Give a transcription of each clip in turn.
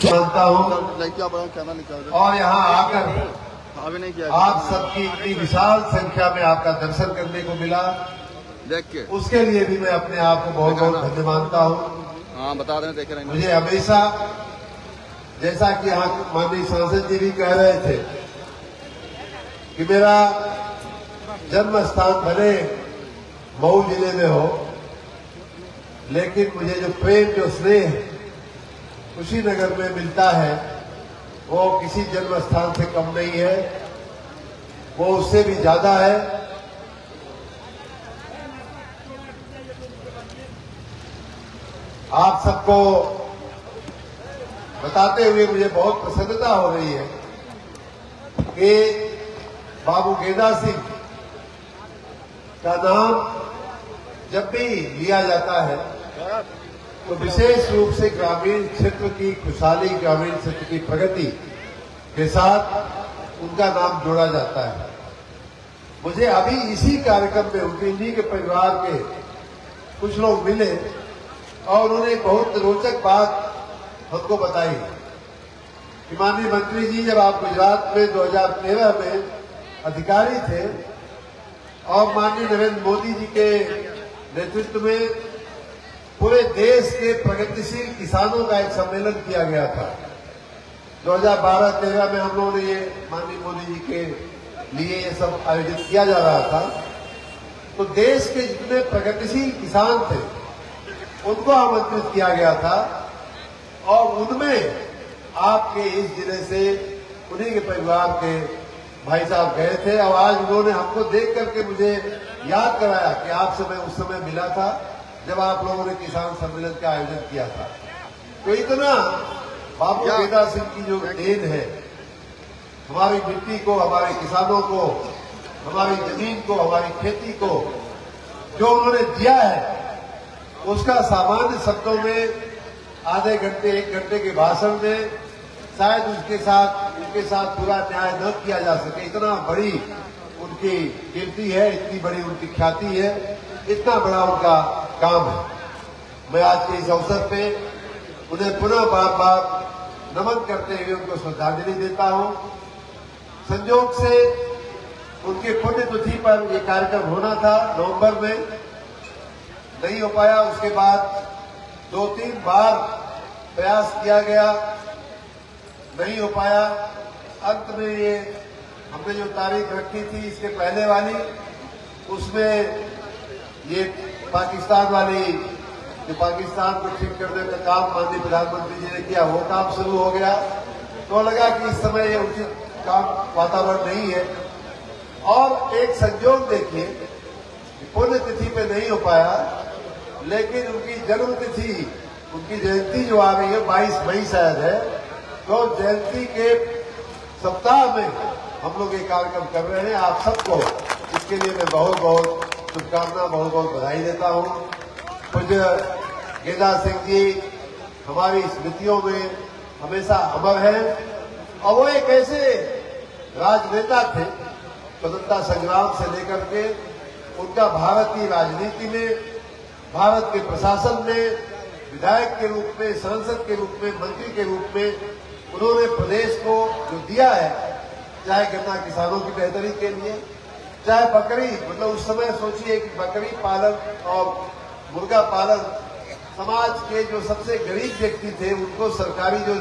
मानता हूँ और यहाँ आकर आप सबकी इतनी विशाल संख्या में आपका दर्शन करने को मिला, देख के उसके लिए भी मैं अपने आप को बहुत बहुत धन्य मानता हूँ। हाँ, बता रहे देख रहे हैं। मुझे हमेशा, जैसा कि यहाँ माननीय सांसद जी भी कह रहे थे कि मेरा जन्म स्थान भले मऊ जिले में हो, लेकिन मुझे जो प्रेम, जो स्नेह कुशीनगर में मिलता है वो किसी जन्म स्थान से कम नहीं है, वो उससे भी ज्यादा है। आप सबको बताते हुए मुझे बहुत प्रसन्नता हो रही है कि बाबू गेंदा सिंह का नाम जब भी लिया जाता है तो विशेष रूप से ग्रामीण क्षेत्र की खुशहाली, ग्रामीण क्षेत्र की प्रगति के साथ उनका नाम जोड़ा जाता है। मुझे अभी इसी कार्यक्रम में उनके इन्हीं के परिवार के कुछ लोग मिले और उन्होंने बहुत रोचक बात हमको बताई कि माननीय मंत्री जी, जब आप गुजरात में 2013 में अधिकारी थे और माननीय नरेंद्र मोदी जी के नेतृत्व में पूरे देश के प्रगतिशील किसानों का एक सम्मेलन किया गया था। 2012-13 में हम लोगों ने ये माननीय मोदी जी के लिए ये सब आयोजित किया जा रहा था। तो देश के जितने प्रगतिशील किसान थे उनको आमंत्रित किया गया था और उनमें आपके इस जिले से उन्हीं के परिवार के भाई साहब गए थे और आज उन्होंने हमको देख करके मुझे याद कराया कि आपसे मैं उस समय मिला था जब आप लोगों ने किसान सम्मेलन का आयोजन किया था। तो इतना बाबू गेंदा सिंह की जो देन है, हमारी मिट्टी को, हमारे किसानों को, हमारी जमीन को, हमारी खेती को जो उन्होंने दिया है, उसका सामान्य शब्दों में आधे घंटे, 1 घंटे के भाषण में शायद उनके साथ पूरा न्याय न किया जा सके। इतना बड़ी उनकी कीर्ति है, इतनी बड़ी उनकी ख्याति है, इतना बड़ा उनका काम है। मैं आज के इस अवसर पे उन्हें पुनः बार बार नमन करते हुए उनको श्रद्धांजलि देता हूं। संयोग से उनके पुण्यतिथि पर यह कार्यक्रम होना था नवंबर में, नहीं हो पाया। उसके बाद 2-3 बार प्रयास किया गया, नहीं हो पाया। अंत में ये हमने जो तारीख रखी थी इसके पहले वाली, उसमें ये पाकिस्तान वाली, जो पाकिस्तान को ठीक करने का काम माननीय प्रधानमंत्री जी ने किया, वो काम शुरू हो गया। तो लगा कि इस समय ये उचित काम वातावरण नहीं है। और एक संयोग देखिए, पुण्यतिथि पे नहीं हो पाया, लेकिन उनकी जन्म तिथि, उनकी जयंती जो आ रही है 22 मई शायद है, तो जयंती के सप्ताह में हम लोग ये कार्यक्रम कर रहे हैं। आप सबको इसके लिए मैं बहुत बहुत शुभकामना, बहुत बहुत बधाई देता हूँ। पूज्य गेंदा सिंह जी हमारी स्मृतियों में हमेशा अमर है और वो एक ऐसे राजनेता थे, स्वतंत्रता संग्राम से लेकर के उनका भारतीय राजनीति में, भारत के प्रशासन में, विधायक के रूप में, सांसद के रूप में, मंत्री के रूप में उन्होंने प्रदेश को जो दिया है, चाहे गन्ना किसानों की बेहतरी के लिए, चाहे बकरी, मतलब उस समय सोचिए कि बकरी पालन और मुर्गा पालन, समाज के जो सबसे गरीब व्यक्ति थे उनको सरकारी जो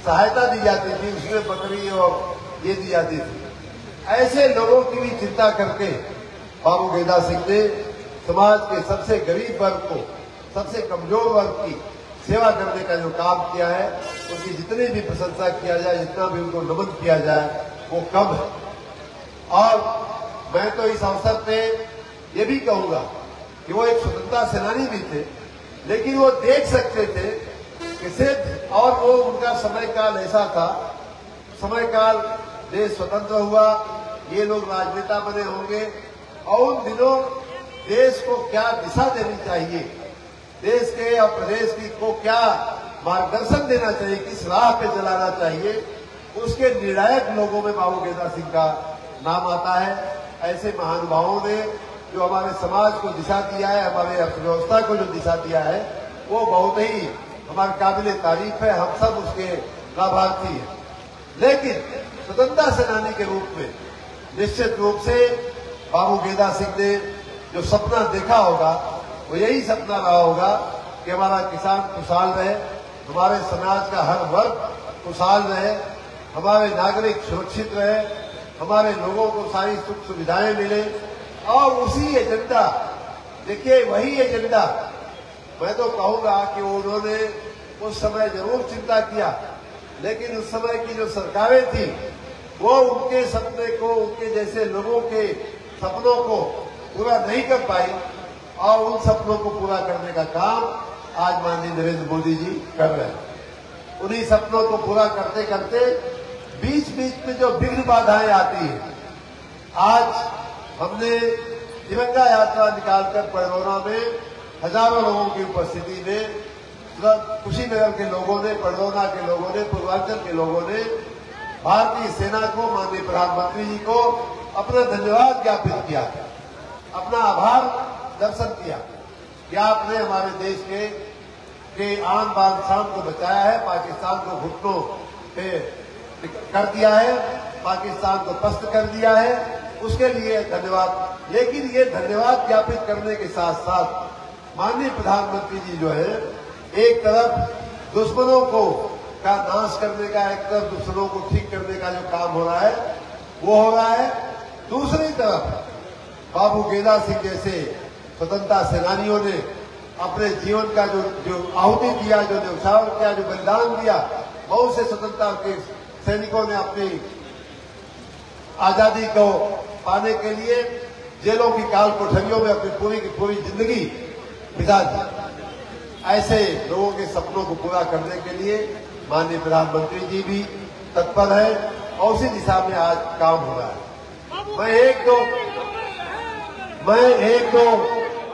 सहायता दी जाती थी उसमें बकरी और ये दी जाती थी। ऐसे लोगों की भी चिंता करके बाबू गेंदा सिंह ने समाज के सबसे गरीब वर्ग को, सबसे कमजोर वर्ग की सेवा करने का जो काम किया है, उनकी जितनी भी प्रशंसा किया जाए, जितना भी उनको नमन किया जाए, वो कम है। और मैं तो इस अवसर पे ये भी कहूंगा कि वो एक स्वतंत्रता सेनानी भी थे, लेकिन वो देख सकते थे कि सिर्फ, और वो उनका समय काल ऐसा था, समय काल देश स्वतंत्र हुआ, ये लोग राजनेता बने होंगे और उन दिनों देश को क्या दिशा देनी चाहिए, देश के और प्रदेश की को क्या मार्गदर्शन देना चाहिए, किस राह पे चलाना चाहिए, उसके निर्णायक लोगों में बाबू गेंदा सिंह का नाम आता है। ऐसे महानुभावों ने जो हमारे समाज को दिशा दिया है, हमारे अर्थव्यवस्था को जो दिशा दिया है, वो बहुत ही हमारे काबिल तारीफ है, हम सब उसके लाभार्थी हैं। लेकिन स्वतंत्रता सेनानी के रूप में निश्चित रूप से बाबू गेंदा सिंह ने जो सपना देखा होगा वो यही सपना रहा होगा कि हमारा किसान खुशहाल रहे, हमारे समाज का हर वर्ग खुशहाल रहे, हमारे नागरिक सुरक्षित रहे, हमारे लोगों को सारी सुख सुविधाएं मिले। और उसी एजेंडा, देखिए वही एजेंडा, मैं तो कहूंगा कि उन्होंने उस समय जरूर चिंता किया, लेकिन उस समय की जो सरकारें थी वो उनके सपने को, उनके जैसे लोगों के सपनों को पूरा नहीं कर पाई। और उन सपनों को पूरा करने का काम आज माननीय नरेंद्र मोदी जी कर रहे हैं। उन्हीं सपनों को पूरा करते करते बीच बीच में जो विघ्न बाधाएं आती है, आज हमने तिरंगा यात्रा निकालकर पडरौना में हजारों लोगों की उपस्थिति में, कुशीनगर के लोगों ने, पडरौना के लोगों ने, पूर्वांचल के लोगों ने भारतीय सेना को, माननीय प्रधानमंत्री जी को अपना धन्यवाद ज्ञापित किया, अपना आभार दर्शन किया कि आपने हमारे देश के आन बान शान को बचाया है, पाकिस्तान को घुटनों पे कर दिया है, पाकिस्तान को पस्त कर दिया है, उसके लिए धन्यवाद। लेकिन ये धन्यवाद ज्ञापित करने के साथ साथ माननीय प्रधानमंत्री जी जो है, एक तरफ दुश्मनों को का नाश करने का, एक तरफ दुश्मनों को ठीक करने का जो काम हो रहा है वो हो रहा है, दूसरी तरफ बाबू गेंदा सिंह जैसे स्वतंत्रता सेनानियों ने अपने जीवन का जो आहुति दिया, जो न्यौछावर किया, जो बलिदान दिया, बहुत से स्वतंत्रता के सैनिकों ने अपनी आजादी को पाने के लिए जेलों की काल कोठरियों में अपनी पूरी की पूरी जिंदगी बिता दी। ऐसे लोगों के सपनों को पूरा करने के लिए माननीय प्रधानमंत्री जी भी तत्पर है और उसी दिशा में आज काम हो रहा है। मैं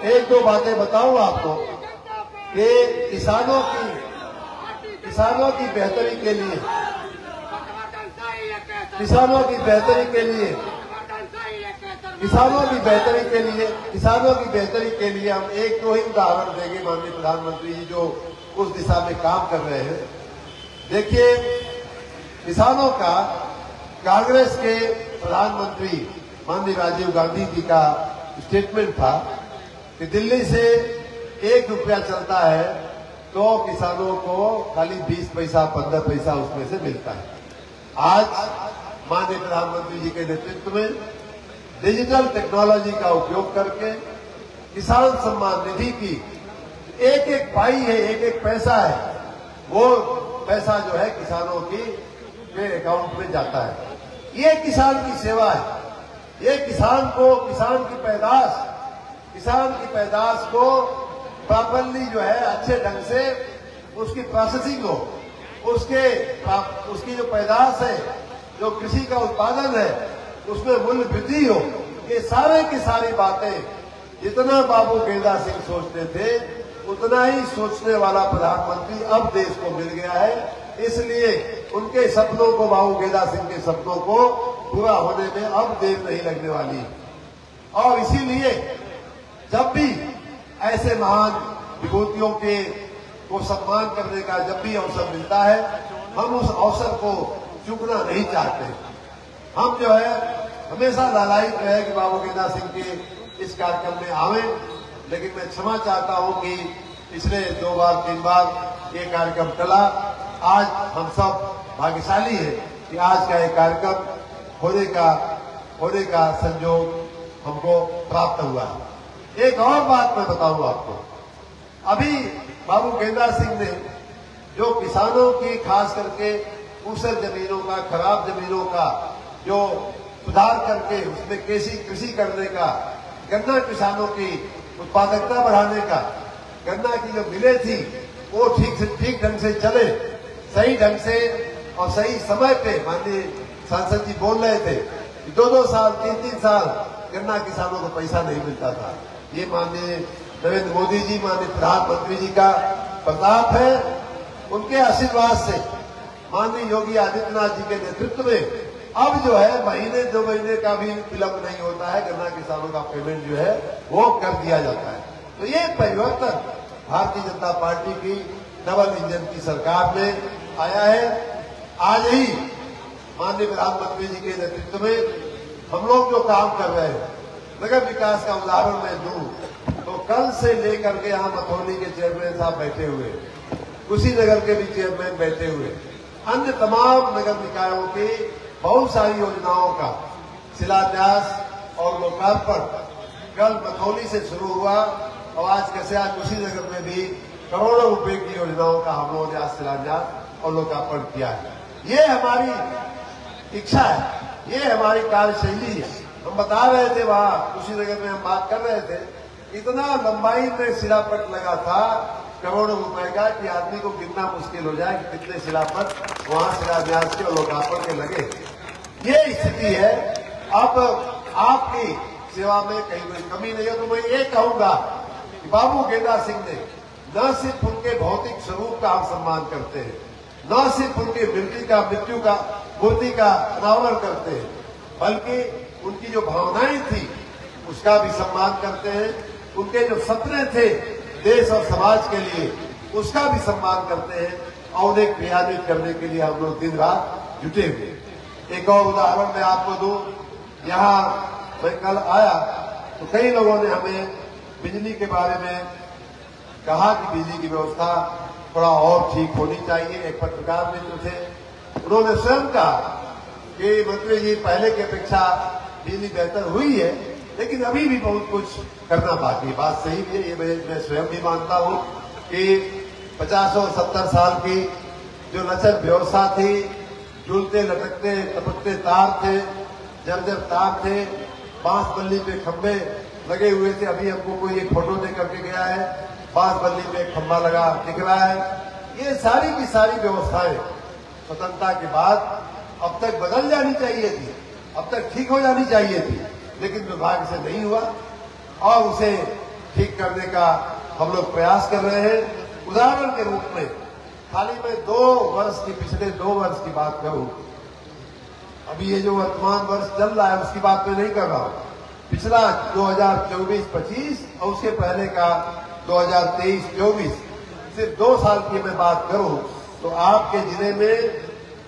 एक दो बातें बताऊं आपको कि किसानों की बेहतरी के लिए, किसानों की बेहतरी के लिए हम एक दो ही उदाहरण देंगे। माननीय प्रधानमंत्री जी जो उस दिशा में काम कर रहे हैं, देखिए किसानों का कांग्रेस के प्रधानमंत्री माननीय राजीव गांधी जी का स्टेटमेंट था कि दिल्ली से 1 रुपया चलता है तो किसानों को खाली 20 पैसा 15 पैसा उसमें से मिलता है। आज माननीय प्रधानमंत्री जी के नेतृत्व में डिजिटल टेक्नोलॉजी का उपयोग करके किसान सम्मान निधि की एक एक पाई है, एक एक पैसा है, वो पैसा जो है किसानों के अकाउंट में जाता है। ये किसान की सेवा है। ये किसान की पैदाश को प्रॉपरली जो है अच्छे ढंग से उसकी प्रोसेसिंग हो, उसकी जो पैदाश है, जो कृषि का उत्पादन है, उसमें मूल्य वृद्धि हो। ये सारे की सारी बातें जितना बाबू गेंदा सिंह सोचते थे उतना ही सोचने वाला प्रधानमंत्री अब देश को मिल गया है। इसलिए उनके सपनों को, बाबू गेंदा सिंह के सपनों को पूरा होने में अब देर नहीं लगने वाली। और इसीलिए जब भी ऐसे महान विभूतियों को सम्मान करने का जब भी अवसर मिलता है, हम उस अवसर को चूकना नहीं चाहते। हम जो है हमेशा लालायित रहे कि बाबू गेंदा सिंह के इस कार्यक्रम में आवे, लेकिन मैं क्षमा चाहता हूं कि पिछले 2 बार 3 बार ये कार्यक्रम टला। आज हम सब भाग्यशाली हैं कि आज का ये कार्यक्रम होने का संयोग हमको प्राप्त हुआ। एक और बात मैं बताऊं आपको, अभी बाबू गेंदा सिंह ने जो किसानों की, खास करके ऊसर जमीनों का, खराब जमीनों का जो सुधार करके उसमें कृषि करने का, गन्ना किसानों की उत्पादकता बढ़ाने का, गन्ना की जो मिलें थी वो ठीक ढंग से चले, सही ढंग से और सही समय पे। माननीय सांसद जी बोल रहे थे 2-2 साल 3-3 साल गन्ना किसानों को पैसा नहीं मिलता था। ये माननीय नरेंद्र मोदी जी, माननीय प्रधानमंत्री जी का प्रताप है। उनके आशीर्वाद से माननीय योगी आदित्यनाथ जी के नेतृत्व में अब जो है महीने 2 महीने का भी विलंब नहीं होता है, गन्ना किसानों का पेमेंट जो है वो कर दिया जाता है। तो ये परिवर्तन भारतीय जनता पार्टी की डबल इंजन की सरकार में आया है। आज ही माननीय प्रधानमंत्री जी के नेतृत्व में हम लोग जो काम कर रहे हैं, नगर विकास का उदाहरण मैं दूं तो कल से लेकर के यहाँ मथौली के चेयरमैन साहब बैठे हुए, कुशीनगर के भी चेयरमैन बैठे हुए, अन्य तमाम नगर निकायों की बहुत सारी योजनाओं का शिलान्यास और लोकार्पण कल मथौली से शुरू हुआ और आज कैसे आज कुशीनगर में भी करोड़ों रुपए की योजनाओं का हम लोगों ने आज शिलान्यास और लोकार्पण किया है। ये हमारी इच्छा है, ये हमारी कार्यशैली है। हम बता रहे थे वहां कुशीनगर में हम बात कर रहे थे, इतना लंबाई में शिलापट लगा था करोड़ों रुपए का कि आदमी को गिनना मुश्किल हो जाए कि कितने शिलापट वहां शिलान्यास के और लोकार्पण के लगे। ये स्थिति है। अब आपकी सेवा में कहीं कोई कमी नहीं है तो मैं ये कहूंगा कि बाबू गेंदा सिंह ने न सिर्फ उनके भौतिक स्वरूप का हम सम्मान करते हैं, न सिर्फ उनकी मृत्यु का मूर्ति का अनावरण करते हैं, बल्कि उनकी जो भावनाएं थी उसका भी सम्मान करते हैं, उनके जो सपने थे देश और समाज के लिए उसका भी सम्मान करते हैं और उन्हें क्रियान्वित करने के लिए हम लोग दिन रात जुटे हुए। एक और उदाहरण मैं आपको दूं, यहाँ मैं कल आया तो कई लोगों ने हमें बिजली के बारे में कहा कि बिजली की व्यवस्था थोड़ा और ठीक होनी चाहिए। एक पत्रकार मित्र थे, उन्होंने स्वयं कहा कि मंत्री जी पहले की अपेक्षा बिजली बेहतर हुई है लेकिन अभी भी बहुत कुछ करना बाकी है। बात सही है, ये मैं स्वयं भी मानता हूँ कि 50 और 70 साल की जो लचर व्यवस्था थी, झूलते लटकते टपकते तार थे, जर्जर तार थे, बांस बल्ली पे खंभे लगे हुए थे। अभी हमको कोई एक फोटो दे करके गया है, बांस बल्ली पे खंभा लगा दिख रहा है। ये सारी की सारी व्यवस्थाएं स्वतंत्रता के बाद अब तक बदल जानी चाहिए थी, अब तक ठीक हो जानी चाहिए थी, लेकिन दुर्भाग्य से नहीं हुआ और उसे ठीक करने का हम लोग प्रयास कर रहे हैं। उदाहरण के रूप में खाली मैं 2 वर्ष की पिछले 2 वर्ष की बात करूं, अभी ये जो वर्तमान वर्ष चल रहा है उसकी बात मैं नहीं कर रहा हूं, पिछला 2024-25 और उसके पहले का 2023-24, सिर्फ 2 साल की मैं बात करूं तो आपके जिले में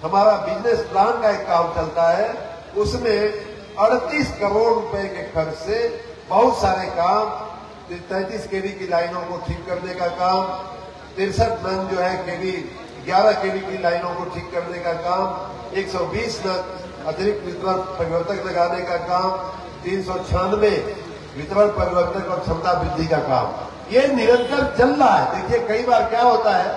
हमारा बिजनेस प्लान का एक काम चलता है, उसमें 38 करोड़ रुपए के खर्च से बहुत सारे काम, 33 केवी की लाइनों को ठीक करने का काम, 63 नन जो है केवी 11 केवी की लाइनों को ठीक करने का काम, 120 नन अतिरिक्त वितरण परिवर्तक लगाने का काम, 396 वितरण परिवर्तक और क्षमता वृद्धि का काम, ये निरंतर चल रहा है। देखिए कई बार क्या होता है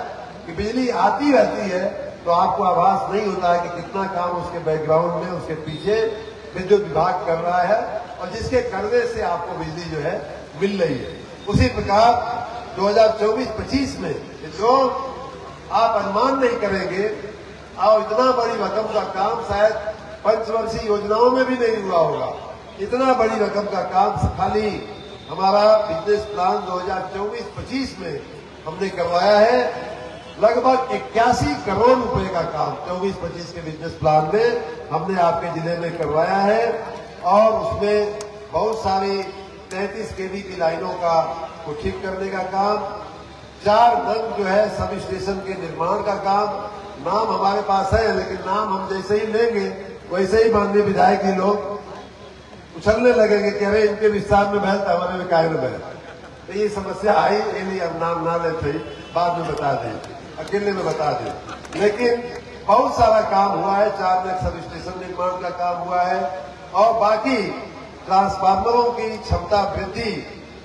कि बिजली आती रहती है तो आपको आभास नहीं होता है कि कितना काम उसके बैकग्राउंड में, उसके पीछे विद्युत विभाग कर रहा है और जिसके करने से आपको बिजली जो है मिल रही है। उसी प्रकार 2024-25 में जो आप अनुमान नहीं करेंगे और इतना बड़ी रकम का काम शायद पंचवर्षीय योजनाओं में भी नहीं हुआ होगा। इतना बड़ी रकम का काम खाली हमारा बिजनेस प्लान 2024-25 में हमने करवाया है। लगभग 81 करोड़ रुपए का काम 24-25 के बिजनेस प्लान में हमने आपके जिले में करवाया है और उसमें बहुत सारी 33 केवी की लाइनों को ठीक करने का काम, 4 नग जो है सब स्टेशन के निर्माण का काम। नाम हमारे पास है लेकिन नाम हम जैसे ही लेंगे वैसे ही माननीय विधायक जी लोग उछलने लगेंगे कि अरे इनके विस्तार में बहता हमारे में काय में बहता। तो ये समस्या आई, ये नहीं अब नाम ना लेते ही बाद में बता दें, अकेले में बता दें। लेकिन बहुत सारा काम हुआ है, 4 नग सब स्टेशन निर्माण का काम हुआ है और बाकी ट्रांसफार्मरों की क्षमता वृद्धि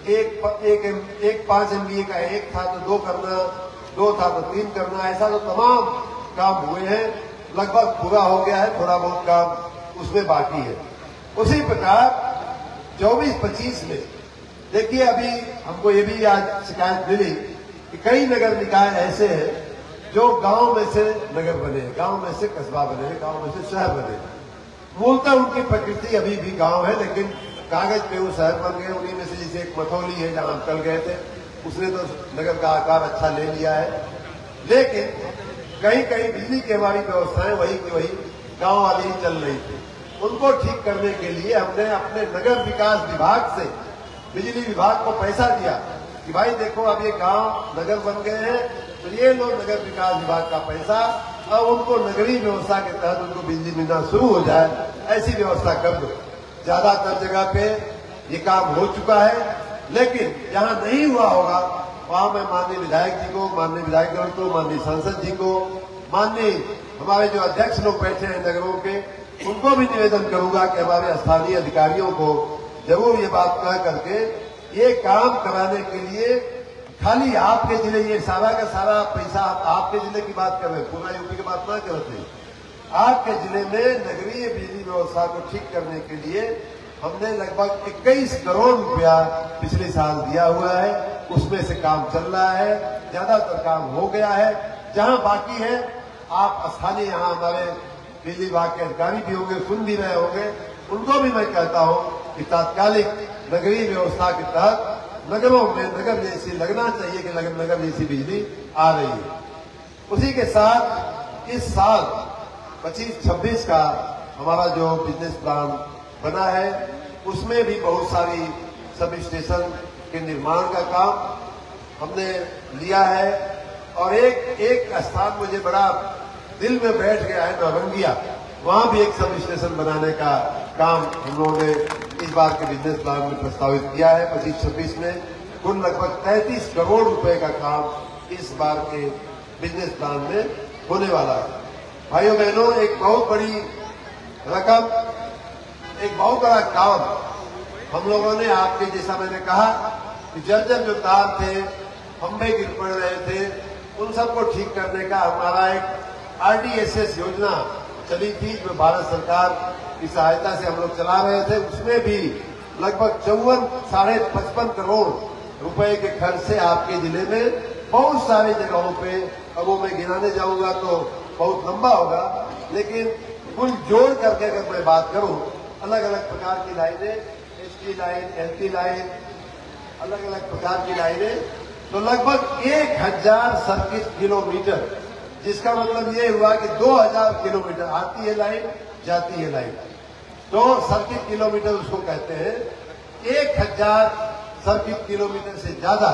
एक 5 MVA का 1 था तो 2 करना, 2 था तो 3 करना, ऐसा तो तमाम काम हुए हैं। लगभग पूरा हो गया है, थोड़ा बहुत काम उसमें बाकी है। उसी प्रकार 24-25 में देखिए अभी हमको ये भी आज शिकायत मिली कि कई नगर निकाय ऐसे हैं जो गांव में से नगर बने, गांव में से कस्बा बने, गांव में से शहर बने। मूलतः उनकी प्रकृति अभी भी गांव है लेकिन कागज पे वो शहर बन गए। उन्हीं में से जैसे एक मथौली है जहां हम कल गए थे, उसने तो नगर का आकार अच्छा ले लिया है, लेकिन कहीं कहीं बिजली की हमारी व्यवस्थाएं वही की वही गांव वाली ही चल रही थी। उनको ठीक करने के लिए हमने अपने नगर विकास विभाग से बिजली विभाग को पैसा दिया कि भाई देखो अब ये गांव नगर बन गए हैं, तो ये लोग नगर विकास विभाग का पैसा अब उनको नगरीय व्यवस्था के तहत उनको बिजली मिलना शुरू हो जाए, ऐसी व्यवस्था कर दो। ज्यादातर जगह पे ये काम हो चुका है, लेकिन जहां नहीं हुआ होगा वहां मैं माननीय विधायक जी को, माननीय विधायकगण को, माननीय सांसद जी को, माननीय हमारे जो अध्यक्ष लोग बैठे हैं नगरों के, उनको भी निवेदन करूंगा कि हमारे स्थानीय अधिकारियों को जरूर ये बात कह करके ये काम कराने के लिए, खाली आपके जिले ये सारा का सारा पैसा आपके जिले की बात कर रहे हैं, पूरा यूपी की बात ना करते, आपके जिले में नगरीय बिजली व्यवस्था को ठीक करने के लिए हमने लगभग 21 करोड़ रुपया पिछले साल दिया हुआ है। उसमें से काम चल रहा है, ज्यादातर काम हो गया है। जहां बाकी है आप स्थानीय यहाँ हमारे बिजली विभाग के अधिकारी भी होंगे, सुन भी रहे होंगे, उनको भी मैं कहता हूं कि तात्कालिक नगरीय व्यवस्था के तहत नगरों में नगर जैसी लगना चाहिए कि नगर जैसी बिजली आ रही है। उसी के साथ इस साल 25-26 का हमारा जो बिजनेस प्लान बना है उसमें भी बहुत सारी सब स्टेशन के निर्माण का काम हमने लिया है। और एक स्थान मुझे बड़ा दिल में बैठ गया है, नौरंगिया, वहां भी एक सब स्टेशन बनाने का काम हम लोगों ने इस बार के बिजनेस प्लान में प्रस्तावित किया है। 25-26 में कुल लगभग 33 करोड़ रुपए का काम इस बार के बिजनेस प्लान में होने वाला है। भाइयों बहनों, एक बहुत बड़ी रकम, एक बहुत बड़ा काम हम लोगों ने आपके, जैसा मैंने कहा कि जर्जर जो तार थे, खंभे गिर पड़ रहे थे, उन सबको ठीक करने का हमारा एक RDSS योजना चली थी जो भारत सरकार की सहायता से हम लोग चला रहे थे। उसमें भी लगभग 54-55 करोड़ रुपए के खर्च से आपके जिले में बहुत सारी जगहों पे, अब वो मैं गिनाने जाऊंगा तो बहुत लंबा होगा, लेकिन कुल जोड़ करके अगर मैं बात करूं, अलग अलग प्रकार की लाइनें, ST लाइन, LT लाइन, अलग अलग प्रकार की लाइनें, तो लगभग 1000 सर्किट किलोमीटर, जिसका मतलब ये हुआ कि 2000 किलोमीटर आती है लाइन, जाती है लाइन, तो सर्किट किलोमीटर उसको कहते हैं। 1000 सर्किट किलोमीटर से ज्यादा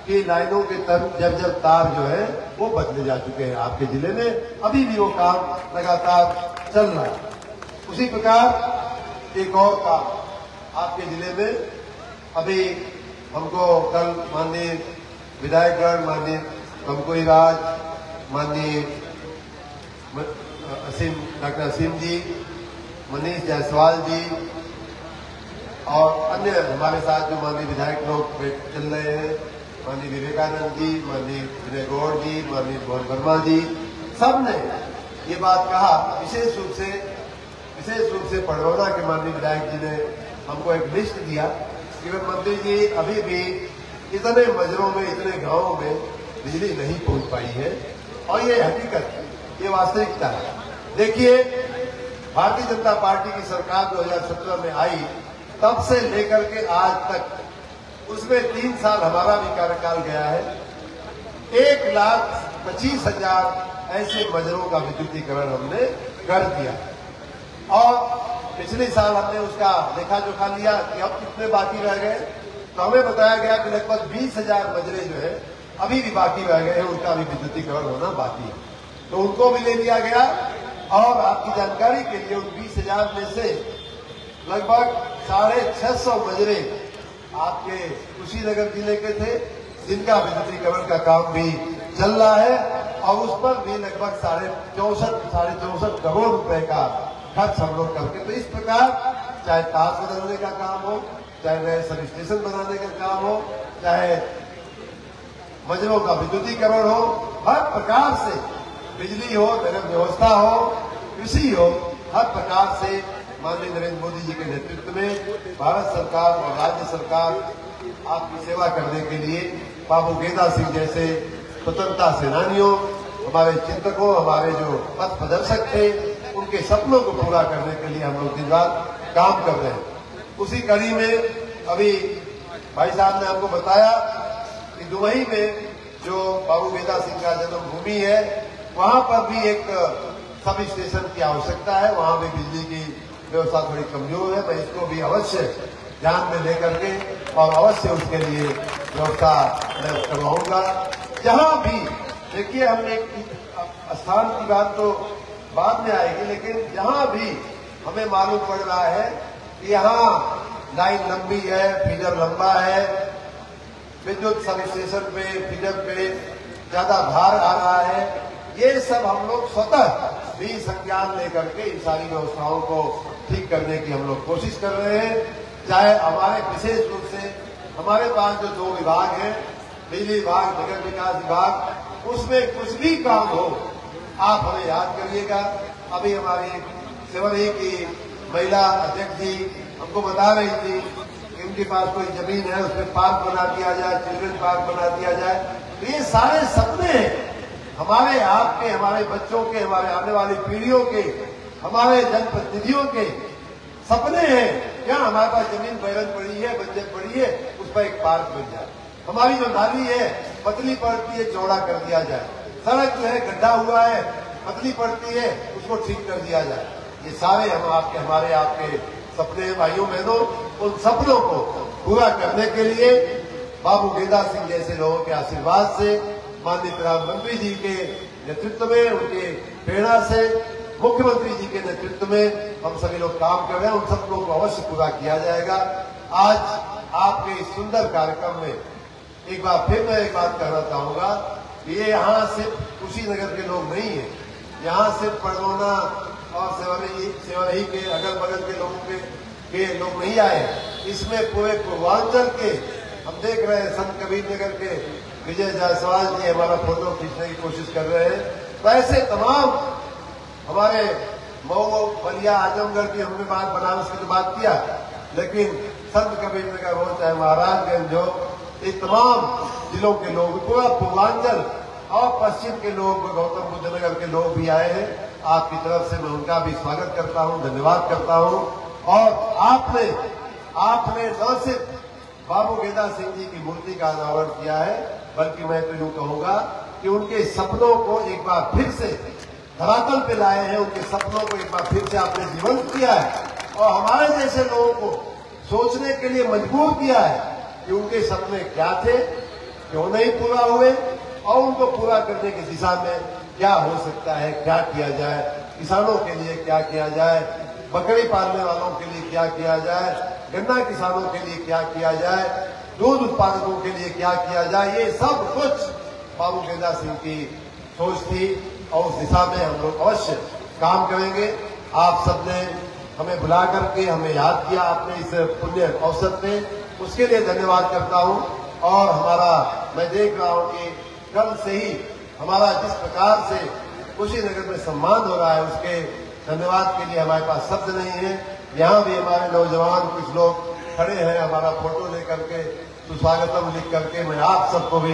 की लाइनों के जर्जर तार जो है वो बदले जा चुके हैं आपके जिले में। अभी भी वो काम लगातार चल रहा है। उसी प्रकार एक और काम आपके जिले में अभी हमको कल माननीय विधायकगण, माननीय कमकोई राज, माननीय डॉक्टर असीम जी, मनीष जायसवाल जी और अन्य हमारे साथ जो माननीय विधायक लोग चल रहे हैं, माननीय विवेकानंद जी, माननीय विनय गौड़ जी, माननीय मोहन वर्मा जी, सब ने ये बात कहा। विशेष रूप से पड़रौना के माननीय विधायक जी ने हमको एक लिस्ट दिया कि मंत्री जी अभी भी इतने मजरों में, इतने गांवों में बिजली नहीं पहुंच पाई है, और ये हकीकत है, ये वास्तविकता है। देखिए, भारतीय जनता पार्टी की सरकार 2017 में आई, तब से लेकर के आज तक उसमें 3 साल हमारा भी कार्यकाल गया है, 1,25,000 ऐसे मजरों का विद्युतीकरण हमने कर दिया। और पिछले साल हमने उसका लेखा जोखा लिया कि अब कितने बाकी रह गए, तो हमें बताया गया कि लगभग 20,000 मजरे जो है अभी भी बाकी रह गए हैं, उनका भी विद्युतीकरण होना बाकी है, तो उनको भी ले लिया गया। और आपकी जानकारी के लिए उन 20,000 में से लगभग 650 मजरे आपके कुशीनगर जिले के थे, जिनका विद्युतीकरण का काम भी चल रहा है, और उस पर भी लगभग 64 करोड़ रुपए का खर्च हम लोग करके। तो इस प्रकार चाहे तार बदलने का काम हो, चाहे नए सब स्टेशन बनाने का काम हो, चाहे मजरों का विद्युतीकरण हो, हर प्रकार से बिजली हो, नगर व्यवस्था हो, कृषि हो, हर प्रकार से माननीय नरेंद्र मोदी जी के नेतृत्व में भारत सरकार और राज्य सरकार आपकी सेवा करने के लिए बाबू गेंदा सिंह जैसे स्वतंत्रता सेनानियों, हमारे चिंतकों, हमारे जो पथ प्रदर्शक थे, उनके सपनों को पूरा करने के लिए हम लोग दिन रात काम कर रहे हैं। उसी कड़ी में अभी भाई साहब ने आपको बताया कि दुबई में जो बाबू गेंदा सिंह का जन्मभूमि है, वहां पर भी एक सब स्टेशन की आवश्यकता है। वहां भी बिजली की व्यवस्था थोड़ी कमजोर है, मैं इसको भी अवश्य ध्यान में लेकर के और अवश्य उसके लिए व्यवस्था मैं करवाऊंगा। जहां भी देखिए, हम एक स्थान की बात तो बाद में आएगी, लेकिन यहाँ भी हमें मालूम पड़ रहा है कि यहाँ लाइन लंबी है, फीडर लंबा है, विद्युत सब स्टेशन पे फीडर पे ज्यादा भार आ रहा है। ये सब हम लोग स्वतः भी संज्ञान लेकर के इन सारी व्यवस्थाओं को ठीक करने की हम लोग कोशिश कर रहे हैं। चाहे हमारे विशेष रूप से हमारे पास जो 2 विभाग हैं, बिजली विभाग, नगर विकास विभाग, उसमें कुछ भी काम हो आप हमें याद करिएगा। अभी हमारी सेवरही की महिला अध्यक्ष जी हमको बता रही थी कि उनके पास कोई जमीन है, उसमें पार्क बना दिया जाए, चिल्ड्रन पार्क बना दिया जाए। तो ये सारे सपने हैं हमारे, आपके, हमारे बच्चों के, हमारे आने वाली पीढ़ियों के, हमारे जनप्रतिनिधियों के सपने हैं। क्या हमारे पास जमीन बैरन पड़ी है, बजट पड़ी है, उस पर एक पार्क बन जाए। हमारी जो नाली है पतली पड़ती है, चौड़ा कर दिया जाए। सड़क जो है गड्ढा हुआ है, पतली पड़ती है, उसको ठीक कर दिया जाए। ये सारे हम आपके, हमारे आपके सपने भाइयों बहनों। उन सपनों को पूरा करने के लिए बाबू गेंदा सिंह जैसे लोगों के आशीर्वाद से, माननीय प्रधानमंत्री जी के नेतृत्व में, उनके प्रेरणा से, मुख्यमंत्री जी के नेतृत्व में हम सभी लोग काम कर रहे हैं। उन सपनों को अवश्य पूरा किया जाएगा। आज आपके इस सुंदर कार्यक्रम में एक बार फिर मैं एक बात कहना चाहूंगा, ये यहाँ सिर्फ कुशीनगर के लोग नहीं है, यहाँ सिर्फ परगोना और सेवरही के अगल बगल के लोगों के लोग नहीं आए। इसमें पूरे पूर्वांचल के हम देख रहे हैं। संत कबीर नगर के विजय जायसवाल जी हमारा फोटो खींचने की कोशिश कर रहे हैं। तो ऐसे तमाम हमारे मऊ, बलिया, आजमगढ़ की हमने बात, बनारस की तो बात किया, लेकिन संत कबीर नगर हो चाहे महाराजगंज हो, ये तमाम जिलों के लोग, पूरा पूर्वांचल और पश्चिम के लोग, गौतम बुद्ध नगर के लोग भी आए हैं। आपकी तरफ से मैं उनका भी स्वागत करता हूं, धन्यवाद करता हूं। और आपने न सिर्फ बाबू गेंदा सिंह जी की मूर्ति का अनावरण किया है, बल्कि मैं तो यूं कहूंगा कि उनके सपनों को एक बार फिर से धरातल पे लाए हैं। उनके सपनों को एक बार फिर से आपने जीवंत किया है और हमारे जैसे लोगों को सोचने के लिए मजबूर किया है कि उनके सपने क्या थे, क्यों नहीं पूरा हुए और उनको पूरा करने की दिशा में क्या हो सकता है, क्या किया जाए, किसानों के लिए क्या किया जाए, बकरी पालने वालों के लिए क्या किया जाए, गन्ना किसानों के लिए क्या किया जाए, दूध उत्पादकों के लिए क्या किया जाए। ये सब कुछ बाबू गेंदा सिंह की सोच थी और उस दिशा में हम लोग अवश्य काम करेंगे। आप सबने हमें बुला करके हमें याद किया आपने इस पुण्य अवसर पे, उसके लिए धन्यवाद करता हूं। और हमारा, मैं देख रहा हूं कि कल से ही हमारा जिस प्रकार से कुशीनगर में सम्मान हो रहा है, उसके धन्यवाद के लिए हमारे पास शब्द नहीं है। यहाँ भी हमारे नौजवान कुछ लोग खड़े हैं, हमारा फोटो लेकर के, सुस्वागतम लिख करके। मैं आप सबको भी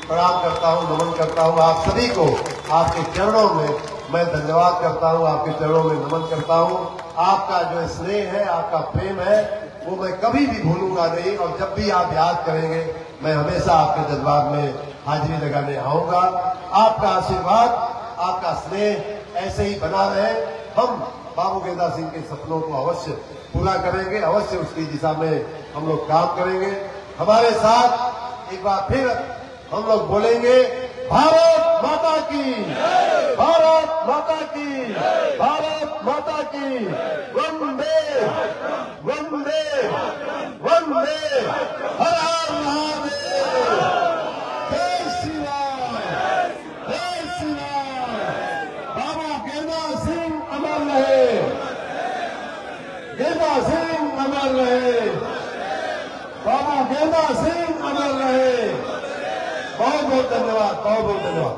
प्रणाम करता हूँ, नमन करता हूँ। आप सभी को आपके चरणों में मैं धन्यवाद करता हूँ, आपके चरणों में नमन करता हूँ। आपका जो स्नेह है, आपका प्रेम है, वो मैं कभी भी भूलूंगा नहीं। और जब भी आप याद करेंगे, मैं हमेशा आपके दरबार में हाजिरी लगाने आऊंगा। आपका आशीर्वाद, आपका स्नेह ऐसे ही बना रहे। हम बाबू गेंदा सिंह के सपनों को अवश्य पूरा करेंगे, अवश्य उसकी दिशा में हम लोग काम करेंगे। हमारे साथ एक बार फिर हम लोग बोलेंगे, भारत माता की, भारत माता की, भारत माता की, वंदे वंदे वंदे, हर हर महादेव, जय श्री राम, जय श्री राम। बाबू गेंदा सिंह अमर रहे, गेंदा सिंह अमर रहे, बाबू गेंदा सिंह अमर रहे। बहुत बहुत धन्यवाद, बहुत बहुत धन्यवाद।